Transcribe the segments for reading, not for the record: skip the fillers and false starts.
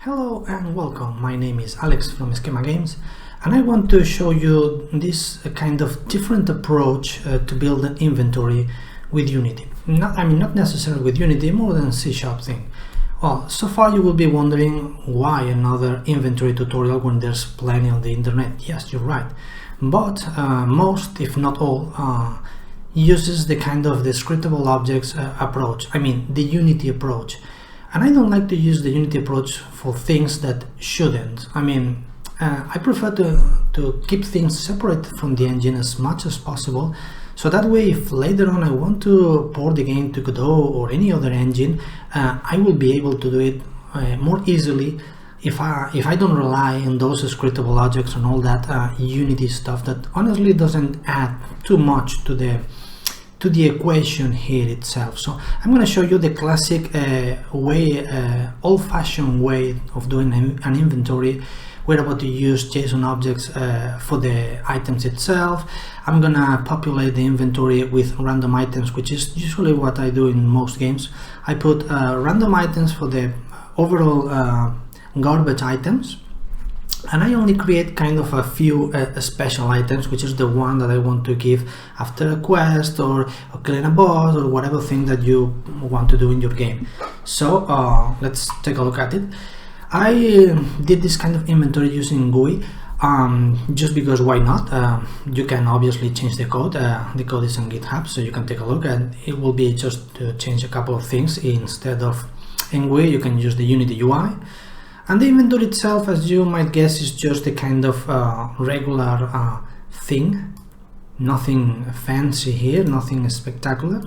Hello and welcome, my name is Alex from Schema Games and I want to show you this kind of different approach to build an inventory with Unity. Not necessarily with Unity, more than C# thing. Well, so far you will be wondering why another inventory tutorial when there's plenty on the internet. Yes, you're right. But most, if not all, uses the kind of the scriptable objects approach, the Unity approach. And I don't like to use the Unity approach for things that shouldn't. I prefer to keep things separate from the engine as much as possible, so that way if later on I want to port the game to Godot or any other engine, I will be able to do it more easily if I don't rely on those scriptable objects and all that Unity stuff that honestly doesn't add too much to the equation here itself. So I'm going to show you the classic old-fashioned way of doing an inventory. We're about to use JSON objects for the items itself. I'm going to populate the inventory with random items, which is usually what I do in most games. I put random items for the overall garbage items, and I only create kind of a few special items, which is the one that I want to give after a quest or killing a boss or whatever thing that you want to do in your game. So let's take a look at it. I did this kind of inventory using GUI just because why not? You can obviously change the code. The code is on GitHub, so you can take a look, and it will be just to change a couple of things. Instead of in GUI, you can use the Unity UI. And the inventory itself, as you might guess, is just a kind of regular thing. Nothing fancy here, nothing spectacular.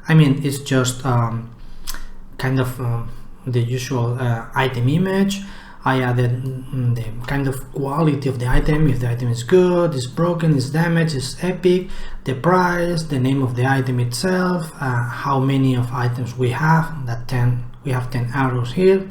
It's just kind of the usual item image. I added the kind of quality of the item, if the item is good, is broken, is damaged, is epic, the price, the name of the item itself, how many of items we have. We have 10 arrows here.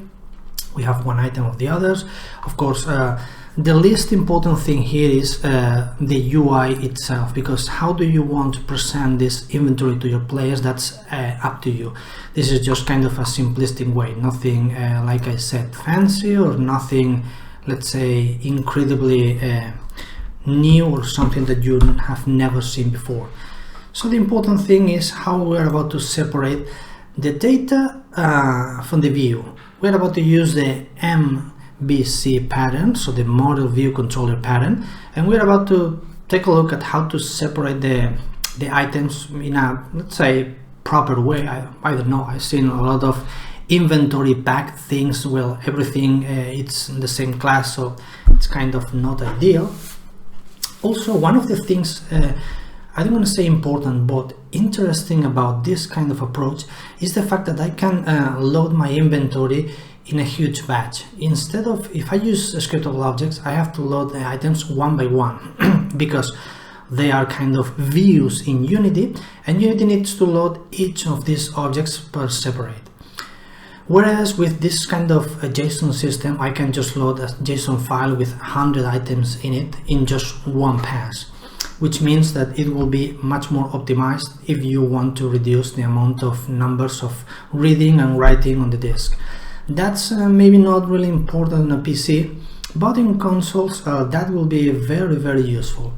We have one item of the others. Of course, the least important thing here is the UI itself, because how do you want to present this inventory to your players? That's up to you. This is just kind of a simplistic way, nothing like I said fancy, or nothing, let's say, incredibly new or something that you have never seen before. So the important thing is how we're about to separate the data from the view. We're about to use the MVC pattern, so the model view controller pattern, and we're about to take a look at how to separate the items in a, let's say, proper way. I don't know, I've seen a lot of inventory packed things. Well, everything it's in the same class, so it's kind of not ideal. Also, one of the things I don't want to say important, but interesting about this kind of approach is the fact that I can load my inventory in a huge batch. Instead of, if I use scriptable objects, I have to load the items one by one because they are kind of views in Unity, and Unity needs to load each of these objects per separate. Whereas with this kind of a JSON system, I can just load a JSON file with 100 items in it in just one pass, which means that it will be much more optimized if you want to reduce the amount of numbers of reading and writing on the disk. That's maybe not really important on a PC, but in consoles that will be very, very useful.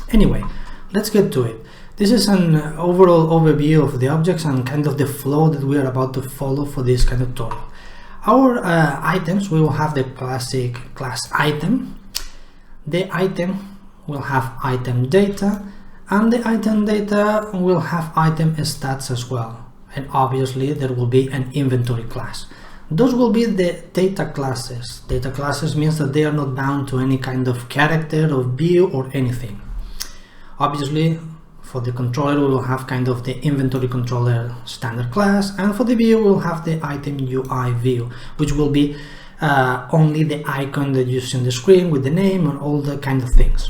Anyway, let's get to it. This is an overall overview of the objects and kind of the flow that we are about to follow for this kind of tutorial. Our items, we will have the classic class item. The item will have item data, and the item data will have item stats as well. And obviously there will be an inventory class. Those will be the data classes. Data classes means that they are not bound to any kind of character or view or anything. Obviously, for the controller, we will have kind of the inventory controller standard class, and for the view, we'll have the item UI view, which will be only the icon that you see on the screen with the name and all the kind of things.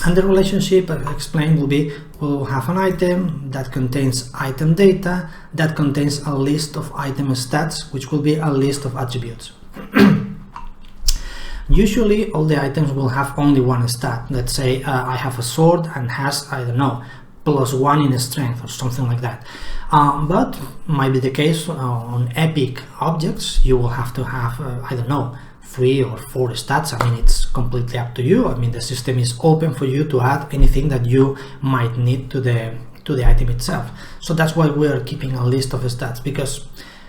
And the relationship I explained will be, we'll have an item that contains item data, that contains a list of item stats, which will be a list of attributes. Usually all the items will have only one stat. Let's say I have a sword and has, I don't know, +1 in strength or something like that. But might be the case on epic objects, you will have to have, I don't know, 3 or 4 stats. I mean, it's completely up to you. I mean, the system is open for you to add anything that you might need to the item itself. So that's why we're keeping a list of stats, because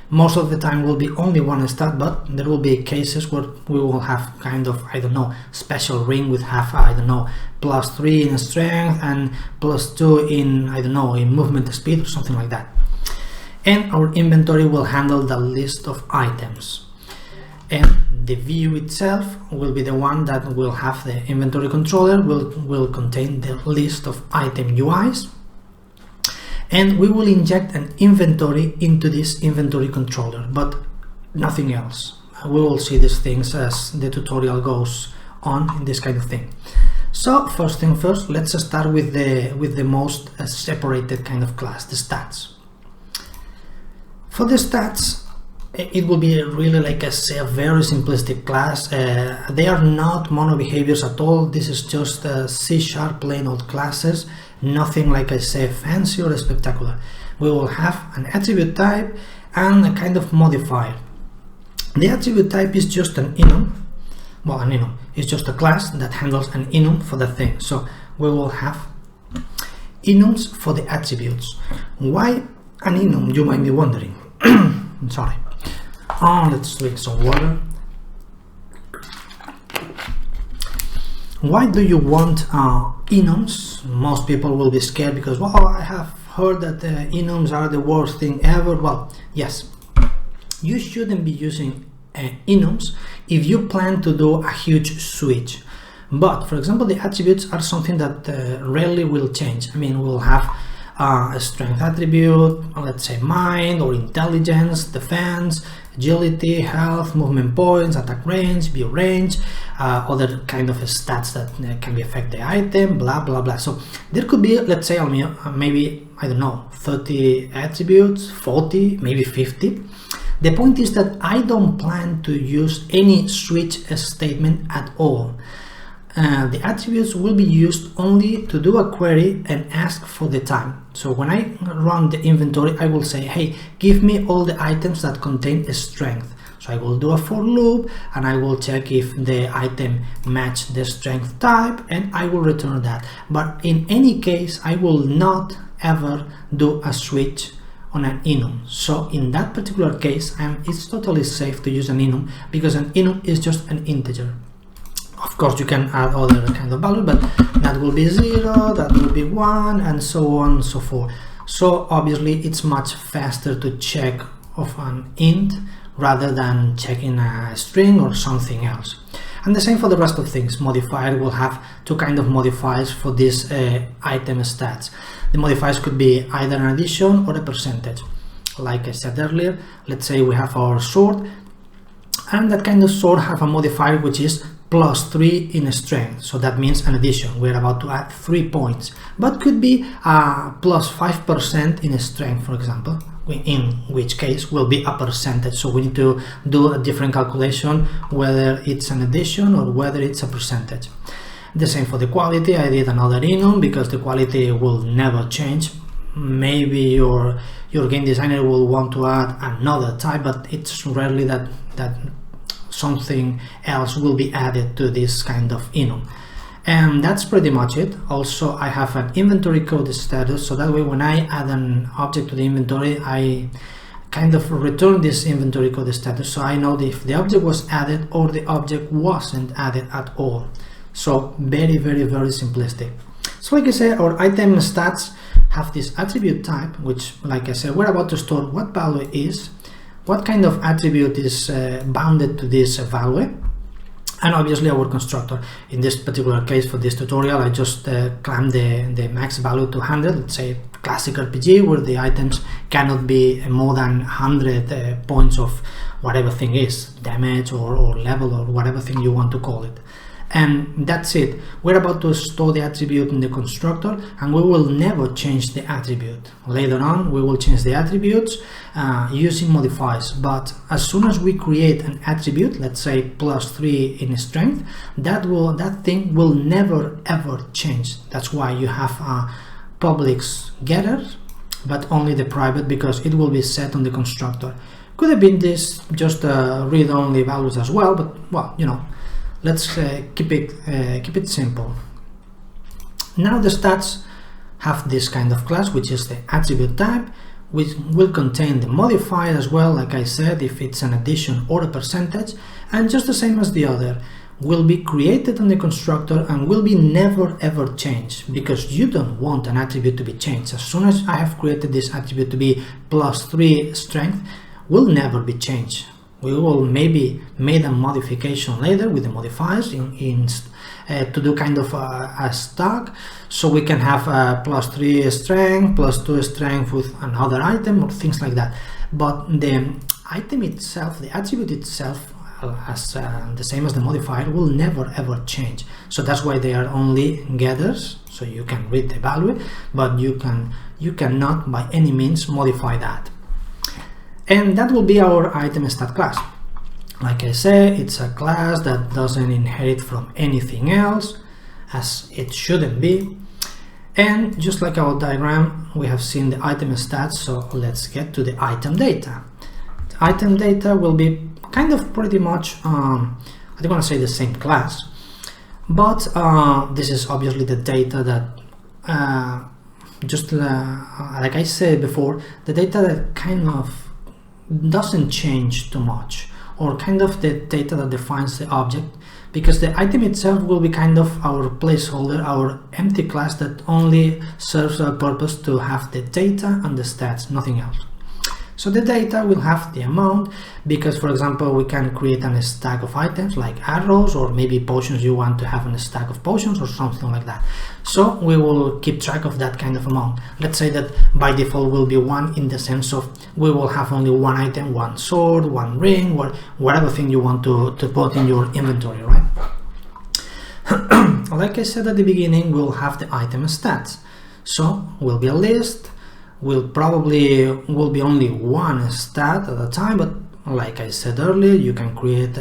most of the time will be only one stat, but there will be cases where we will have kind of, I don't know, special ring with have, I don't know, +3 in strength and +2 in, I don't know, in movement speed or something like that. And our inventory will handle the list of items. And the view itself will be the one that will have the inventory controller, will contain the list of item UIs. And we will inject an inventory into this inventory controller, but nothing else. We will see these things as the tutorial goes on in this kind of thing. So first thing first, let's start with the most separated kind of class, the stats. For the stats, it will be really, like I say, a very simplistic class. They are not mono behaviors at all. This is just C# plain old classes. Nothing, like I say, fancy or spectacular. We will have an attribute type and a kind of modifier. The attribute type is just an enum. Well, an enum is just a class that handles an enum for the thing. So we will have enums for the attributes. Why an enum, you might be wondering. I'm sorry. Let's drink some water. Why do you want enums? Most people will be scared because, well, I have heard that enums are the worst thing ever. Well, yes, you shouldn't be using enums if you plan to do a huge switch. But for example, the attributes are something that rarely will change. I mean, we'll have a strength attribute, let's say mind or intelligence, defense, agility, health, movement points, attack range, view range, other kind of stats that can affect the item, blah blah blah. So there could be, let's say, maybe, I don't know, 30 attributes, 40, maybe 50. The point is that I don't plan to use any switch statement at all. The attributes will be used only to do a query and ask for the time. So when I run the inventory, I will say, hey, give me all the items that contain a strength. So I will do a for loop and I will check if the item match the strength type, and I will return that. But in any case, I will not ever do a switch on an enum. So in that particular case, it's totally safe to use an enum, because an enum is just an integer. Of course, you can add other kind of value, but that will be 0, that will be 1, and so on and so forth. So obviously, it's much faster to check of an int rather than checking a string or something else. And the same for the rest of things. Modifier will have two kind of modifiers for this item stats. The modifiers could be either an addition or a percentage. Like I said earlier, let's say we have our sword, and that kind of sword have a modifier which is +3 in strength, so that means an addition. We're about to add 3 points, but could be +5% in strength, for example, in which case will be a percentage. So we need to do a different calculation whether it's an addition or whether it's a percentage. The same for the quality. I did another enum because the quality will never change. Maybe your game designer will want to add another type, but it's rarely that something else will be added to this kind of enum. And that's pretty much it. Also, I have an inventory code status, so that way when I add an object to the inventory, I kind of return this inventory code status, so I know if the object was added or the object wasn't added at all. So very, very, very simplistic. So like I said, our item stats have this attribute type, which, like I said, we're about to store what value is, what kind of attribute is bounded to this value, and obviously our constructor. In this particular case, for this tutorial, I just clamped the max value to 100. Let's say classic RPG, where the items cannot be more than 100 points of whatever thing is, damage or level or whatever thing you want to call it. And that's it. We're about to store the attribute in the constructor, and we will never change the attribute. Later on, we will change the attributes using modifiers, but as soon as we create an attribute, let's say +3 in strength, that thing will never ever change. That's why you have public getter, but only the private because it will be set on the constructor. Could have been this just read-only values as well, but well, you know, let's keep it simple. Now the stats have this kind of class, which is the attribute type, which will contain the modifier as well, like I said, if it's an addition or a percentage, and just the same as the other, will be created on the constructor and will be never ever changed, because you don't want an attribute to be changed. As soon as I have created this attribute to be +3 strength, will never be changed. We will maybe make a modification later with the modifiers to do kind of a stack, so we can have +3 strength, +2 strength with another item or things like that. But the item itself, the attribute itself, as the same as the modifier, will never ever change. So that's why they are only getters, so you can read the value, but you cannot by any means modify that. And that will be our item stat class. Like I say, it's a class that doesn't inherit from anything else, as it shouldn't be. And just like our diagram, we have seen the item stats, so let's get to the item data. The item data will be kind of pretty much, I don't want to say the same class, but this is obviously the data that, like I said before, the data that kind of doesn't change too much, or kind of the data that defines the object, because the item itself will be kind of our placeholder, our empty class that only serves a purpose to have the data and the stats, nothing else. So the data will have the amount, because for example we can create a stack of items like arrows, or maybe potions, you want to have a stack of potions or something like that. So we will keep track of that kind of amount. Let's say that by default will be 1, in the sense of we will have only one item, one sword, one ring, or whatever thing you want to put in your inventory, right? Like I said at the beginning, we'll have the item stats. So will be a list. Will be only one stat at a time, but like I said earlier, you can create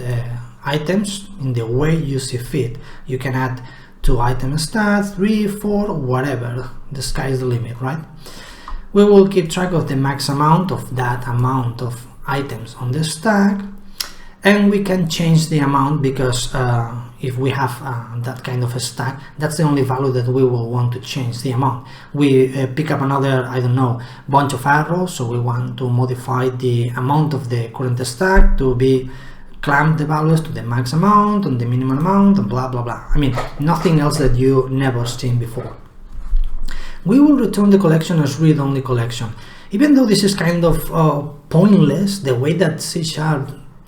items in the way you see fit. You can add 2 item stats, 3, 4, whatever. The sky is the limit, right? We will keep track of the max amount of that amount of items on the stack, and we can change the amount, because if we have that kind of a stack, that's the only value that we will want to change the amount. We pick up another, I don't know, bunch of arrows, so we want to modify the amount of the current stack to be clamp the values to the max amount and the minimum amount and blah blah blah. I mean, nothing else that you never seen before. We will return the collection as read-only collection. Even though this is kind of pointless, the way that C#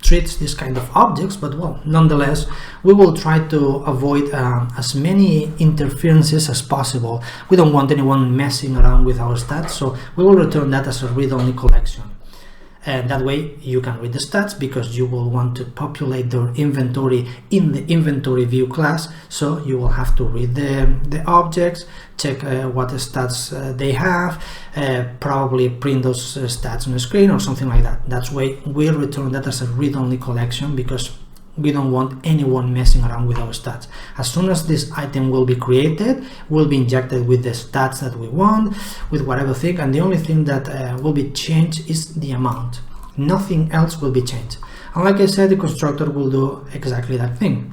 treats this kind of objects, but well, nonetheless, we will try to avoid as many interferences as possible. We don't want anyone messing around with our stats, so we will return that as a read-only collection. And that way you can read the stats, because you will want to populate their inventory in the inventory view class, so you will have to read the objects, check what stats they have, probably print those stats on the screen or something like that. That's why we return that as a read-only collection, because we don't want anyone messing around with our stats. As soon as this item will be created, will be injected with the stats that we want, with whatever thing, and the only thing that will be changed is the amount. Nothing else will be changed. And like I said, the constructor will do exactly that thing.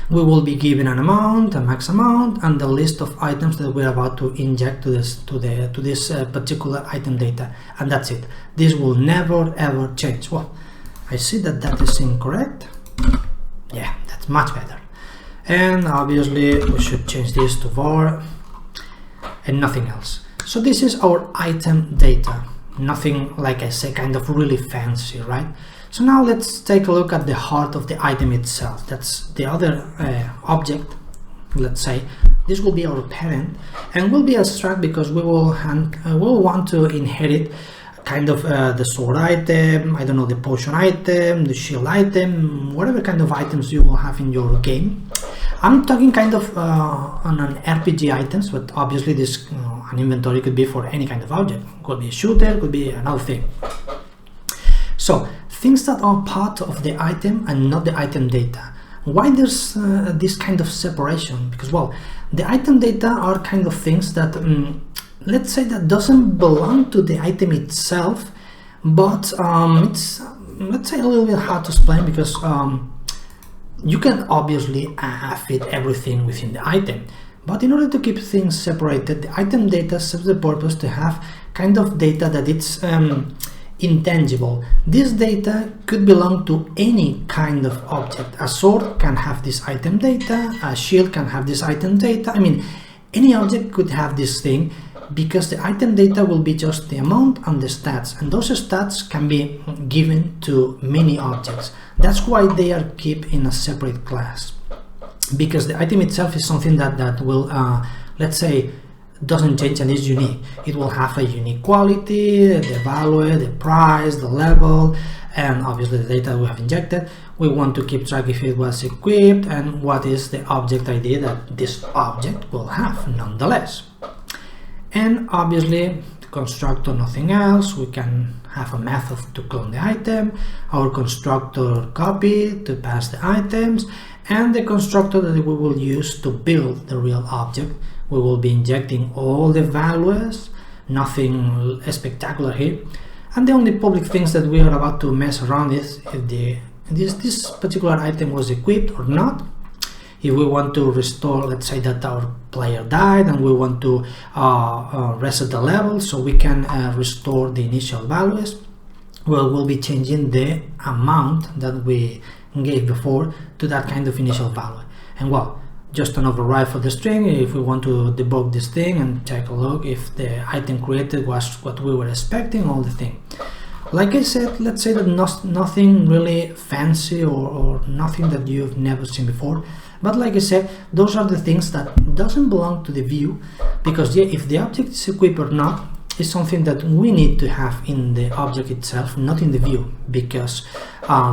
We will be given an amount, a max amount, and the list of items that we're about to inject to this particular item data, and that's it. This will never ever change. Well, I see that is incorrect. Yeah, that's much better. And obviously we should change this to var and nothing else. So this is our item data. Nothing, like I say, kind of really fancy, right? So now let's take a look at the heart of the item itself. That's the other object. Let's say this will be our parent, and will be abstract because we will want to inherit kind of the sword item, I don't know, the potion item, the shield item, whatever kind of items you will have in your game. I'm talking kind of on an RPG items, but obviously this an inventory could be for any kind of object. Could be a shooter, could be another thing. So things that are part of the item and not the item data. Why there's this kind of separation? Because, well, the item data are kind of things that, let's say, that doesn't belong to the item itself, but it's, let's say, a little bit hard to explain, because you can obviously fit everything within the item, but in order to keep things separated, the item data serves the purpose to have kind of data that it's intangible. This data could belong to any kind of object. A sword can have this item data, a shield can have this item data. I mean, any object could have this thing, because the item data will be just the amount and the stats, and those stats can be given to many objects. That's why they are kept in a separate class, because the item itself is something that will, let's say, doesn't change and is unique. It will have a unique quality, the value, the price, the level, and obviously the data we have injected. We want to keep track if it was equipped and what is the object ID that this object will have nonetheless. And obviously the constructor, nothing else. We can have a method to clone the item, our constructor copy to pass the items, and the constructor that we will use to build the real object. We will be injecting all the values, nothing spectacular here, and the only public things that we are about to mess around is if this particular item was equipped or not. If we want to restore, let's say that our player died and we want to reset the level so we can restore the initial values, well, we'll be changing the amount that we gave before to that kind of initial value. And well, just an override for the string if we want to debug this thing and take a look if the item created was what we were expecting, all the thing. Like I said, let's say that nothing really fancy or nothing that you've never seen before. But like I said, those are the things that doesn't belong to the view, because yeah, if the object is equipped or not is something that we need to have in the object itself, not in the view, because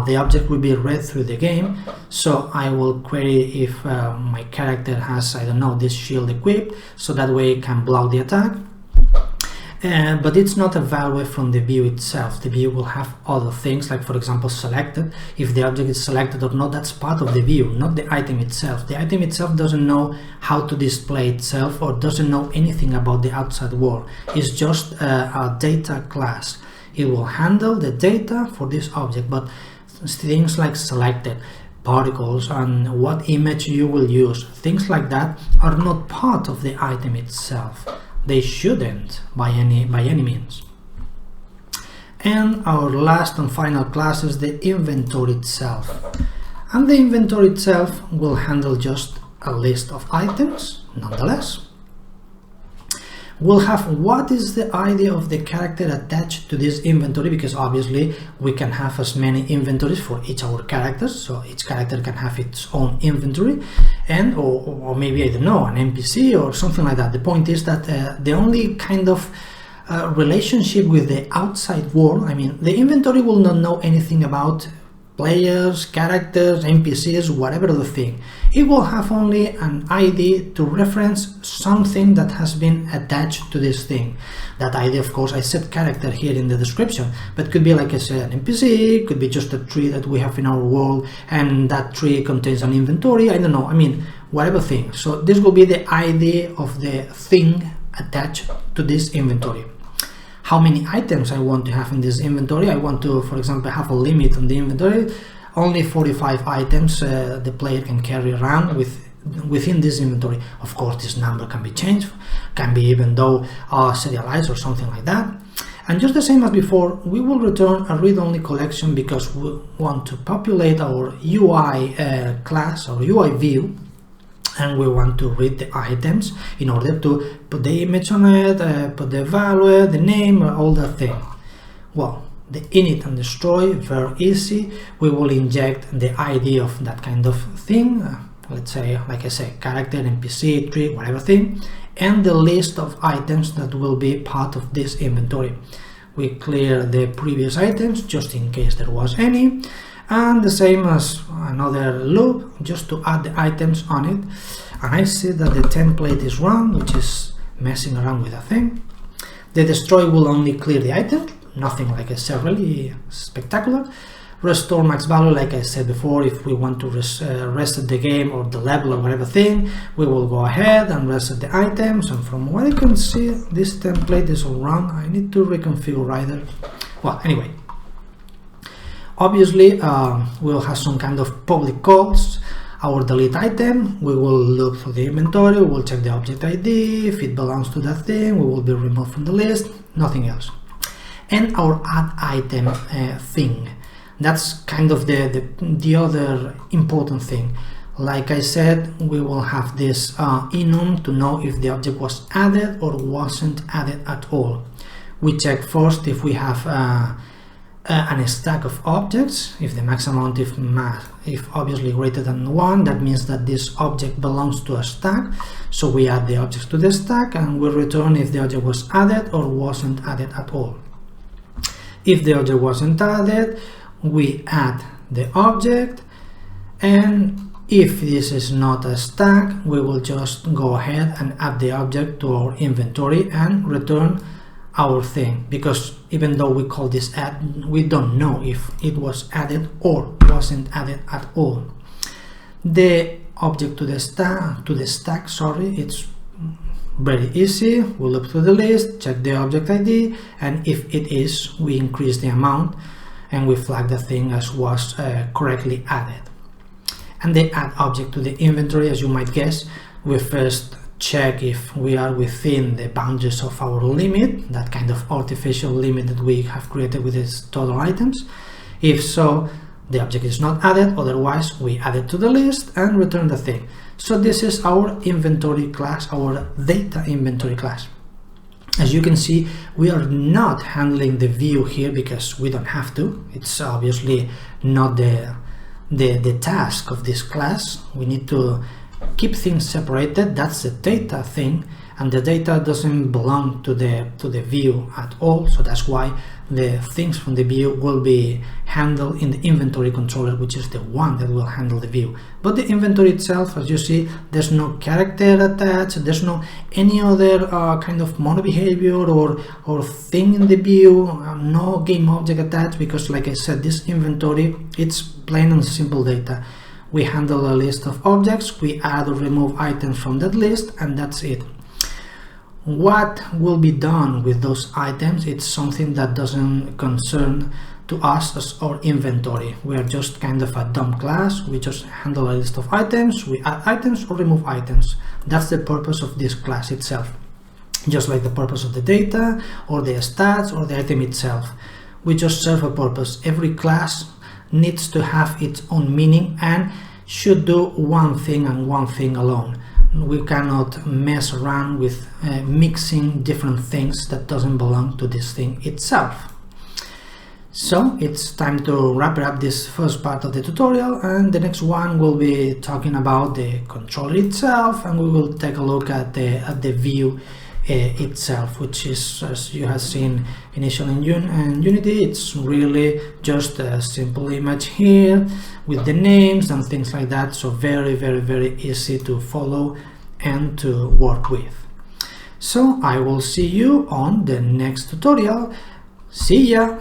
the object will be read through the game. So I will query if my character has, I don't know, this shield equipped, so that way it can block the attack. But it's not a value from the view itself. The view will have other things, like for example selected. If the object is selected or not, that's part of the view, not the item itself. The item itself doesn't know how to display itself or doesn't know anything about the outside world. It's just a data class. It will handle the data for this object, but things like selected, particles, and what image you will use, things like that are not part of the item itself. They shouldn't by any means. And our last and final class is the inventory itself. And the inventory itself will handle just a list of items, nonetheless. We'll have what is the ID of the character attached to this inventory, because obviously we can have as many inventories for each of our characters, so each character can have its own inventory, and or maybe, I don't know, an NPC or something like that. The point is that the only kind of relationship with the outside world, I mean, the inventory will not know anything about players, characters, NPCs, whatever the thing. It will have only an ID to reference something that has been attached to this thing. That ID, of course, I set character here in the description, but could be, like I said, an NPC, could be just a tree that we have in our world, and that tree contains an inventory, I don't know, I mean, whatever thing. So this will be the ID of the thing attached to this inventory. How many items I want to have in this inventory? I want to, for example, have a limit on the inventory. Only 45 items the player can carry around within this inventory. Of course, this number can be changed, can be even though serialized or something like that. And just the same as before, we will return a read-only collection because we want to populate our UI class or UI view, and we want to read the items in order to put the image on it, put the value, the name, all that thing. Well, the init and destroy, very easy. We will inject the ID of that kind of thing, let's say, like I say, character, NPC, tree, whatever thing, and the list of items that will be part of this inventory. We clear the previous items just in case there was any, and the same as another loop just to add the items on it. And I see that the template is wrong, which is messing around with a thing. The destroy will only clear the item, nothing like I said really spectacular. restore max value, like I said before. If we want to reset the game or the level or whatever thing, we will go ahead and reset the items. And from what I can see, this template is all wrong. I need to reconfigure either. Well, anyway, obviously we'll have some kind of public calls. Our delete item, we will look for the inventory, we will check the object ID. If it belongs to that thing, we will be removed from the list, nothing else. And our add item thing, that's kind of the other important thing. Like I said, we will have this enum to know if the object was added or wasn't added at all. We check first if we have a stack of objects. If the max amount if obviously greater than 1, that means that this object belongs to a stack, so we add the objects to the stack and we return if the object was added or wasn't added at all. If the object wasn't added, we add the object, and if this is not a stack, we will just go ahead and add the object to our inventory and return our thing, because even though we call this add, we don't know if it was added or wasn't added at all. The object to the stack, sorry, it's very easy. We look through the list, check the object ID, and if it is, we increase the amount and we flag the thing as was correctly added. And the add object to the inventory, as you might guess, we first check if we are within the boundaries of our limit, that kind of artificial limit that we have created with these total items. If so, the object is not added, otherwise we add it to the list and return the thing. So this is our inventory class, our data inventory class. As you can see, we are not handling the view here because we don't have to. It's obviously not the task of this class. We need to keep things separated. That's the data thing, and the data doesn't belong to the view at all, so that's why the things from the view will be handled in the inventory controller, which is the one that will handle the view. But the inventory itself, as you see, there's no character attached, there's no any other kind of mono behavior or thing in the view, no game object attached, because like I said, this inventory, it's plain and simple data. We handle a list of objects, we add or remove items from that list, and that's it. What will be done with those items, it's something that doesn't concern to us as our inventory. We are just kind of a dumb class. We just handle a list of items, we add items or remove items. That's the purpose of this class itself. Just like the purpose of the data or the stats or the item itself. We just serve a purpose. Every class needs to have its own meaning and should do one thing and one thing alone. We cannot mess around with mixing different things that doesn't belong to this thing itself. So it's time to wrap up this first part of the tutorial, and the next one will be talking about the controller itself, and we will take a look at the view itself, which is, as you have seen initially in Unity, it's really just a simple image here with the names and things like that, so very easy to follow and to work with. So I will see you on the next tutorial. See ya!